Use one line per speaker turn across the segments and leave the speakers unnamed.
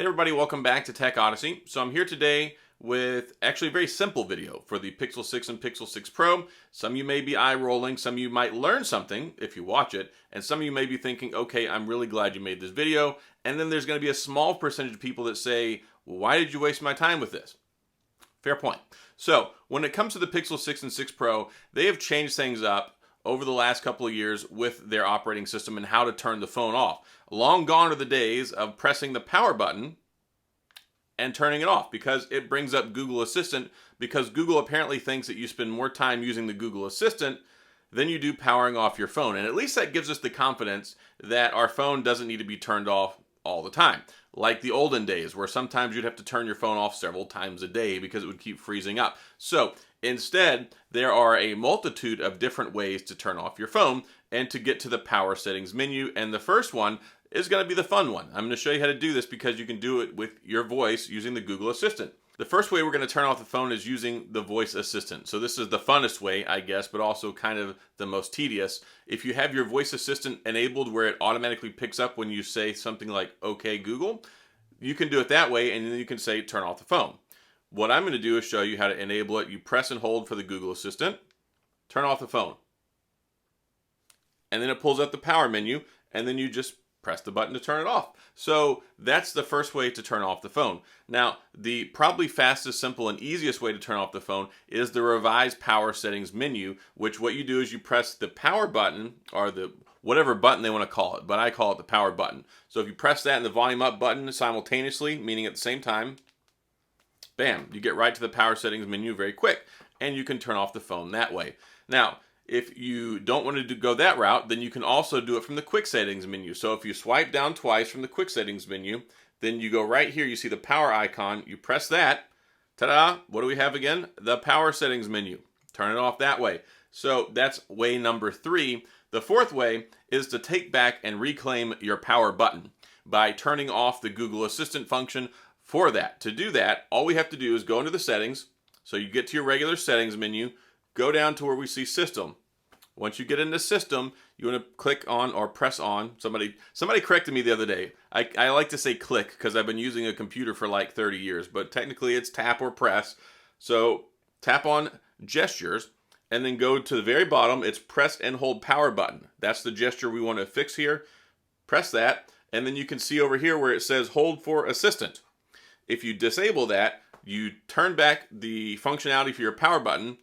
Hey everybody, welcome back to Tech Odyssey. So I'm here today with actually a very simple video for the Pixel 6 and Pixel 6 Pro. Some of you may be eye rolling, some of you might learn something if you watch it, and some of you may be thinking, okay, I'm really glad you made this video. And then there's going to be a small percentage of people that say, why did you waste my time with this? Fair point. So when it comes to the Pixel 6 and 6 Pro, they have changed things up over the last couple of years with their operating system and how to turn the phone off. Long gone are the days of pressing the power button and turning it off because it brings up Google Assistant, because Google apparently thinks that you spend more time using the Google Assistant than you do powering off your phone. And at least that gives us the confidence that our phone doesn't need to be turned off all the time. Like the olden days where sometimes you'd have to turn your phone off several times a day because it would keep freezing up. So instead, there are a multitude of different ways to turn off your phone and to get to the power settings menu. And the first one is going to be the fun one. I'm going to show you how to do this because you can do it with your voice using the Google Assistant. The first way we're going to turn off the phone is using the voice assistant. So this is the funnest way, I guess, but also kind of the most tedious. If you have your voice assistant enabled where it automatically picks up when you say something like, okay, Google, you can do it that way, and then you can say, turn off the phone. What I'm going to do is show you how to enable it. You press and hold for the Google Assistant, turn off the phone. And then it pulls up the power menu, and then you just press the button to turn it off. So that's the first way to turn off the phone. Now, the probably fastest, simple, and easiest way to turn off the phone is the revised power settings menu, which what you do is you press the power button, or the whatever button they want to call it, but I call it the power button. So if you press that and the volume up button simultaneously, meaning at the same time, bam, you get right to the power settings menu very quick, and you can turn off the phone that way. Now, if you don't want to go that route, then you can also do it from the quick settings menu. So if you swipe down twice from the quick settings menu, then you go right here, you see the power icon, you press that, ta-da, what do we have again? The power settings menu. Turn it off that way. So that's way number 3. The fourth way is to take back and reclaim your power button by turning off the Google Assistant function for that. To do that, all we have to do is go into the settings. So you get to your regular settings menu, go down to where we see system. Once you get into system, you want to click on or press on. Somebody corrected me the other day. I like to say click because I've been using a computer for like 30 years, but technically it's tap or press. So tap on gestures and then go to the very bottom. It's press and hold power button. That's the gesture we want to fix here. Press that, and then you can see over here where it says hold for assistant. If you disable that, you turn back the functionality for your power button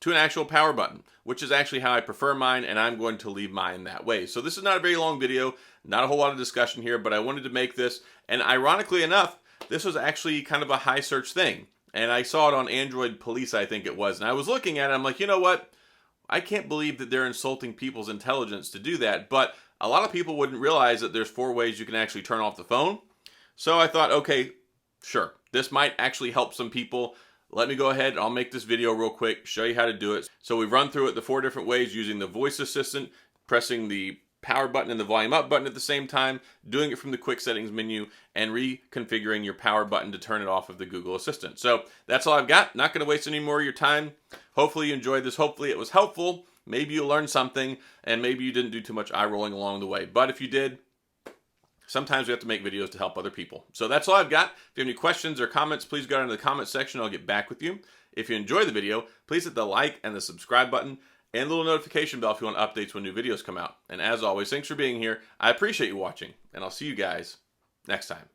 to an actual power button, which is actually how I prefer mine, and I'm going to leave mine that way. So this is not a very long video, not a whole lot of discussion here, but I wanted to make this, and ironically enough, this was actually kind of a high search thing, and I saw it on Android Police, I think it was, and I was looking at it, I'm like, you know what? I can't believe that they're insulting people's intelligence to do that, but a lot of people wouldn't realize that there's 4 ways you can actually turn off the phone. So I thought, okay, sure, this might actually help some people. Let me go ahead, I'll make this video real quick, show you how to do it. So we've run through it the 4 different ways using the voice assistant, pressing the power button and the volume up button at the same time, doing it from the quick settings menu, and reconfiguring your power button to turn it off of the Google Assistant. So that's all I've got. Not going to waste any more of your time. Hopefully you enjoyed this. Hopefully it was helpful. Maybe you learned something, and maybe you didn't do too much eye rolling along the way. But if you did, sometimes we have to make videos to help other people. So that's all I've got. If you have any questions or comments, please go down to the comment section. I'll get back with you. If you enjoy the video, please hit the like and the subscribe button and the little notification bell if you want updates when new videos come out. And as always, thanks for being here. I appreciate you watching, and I'll see you guys next time.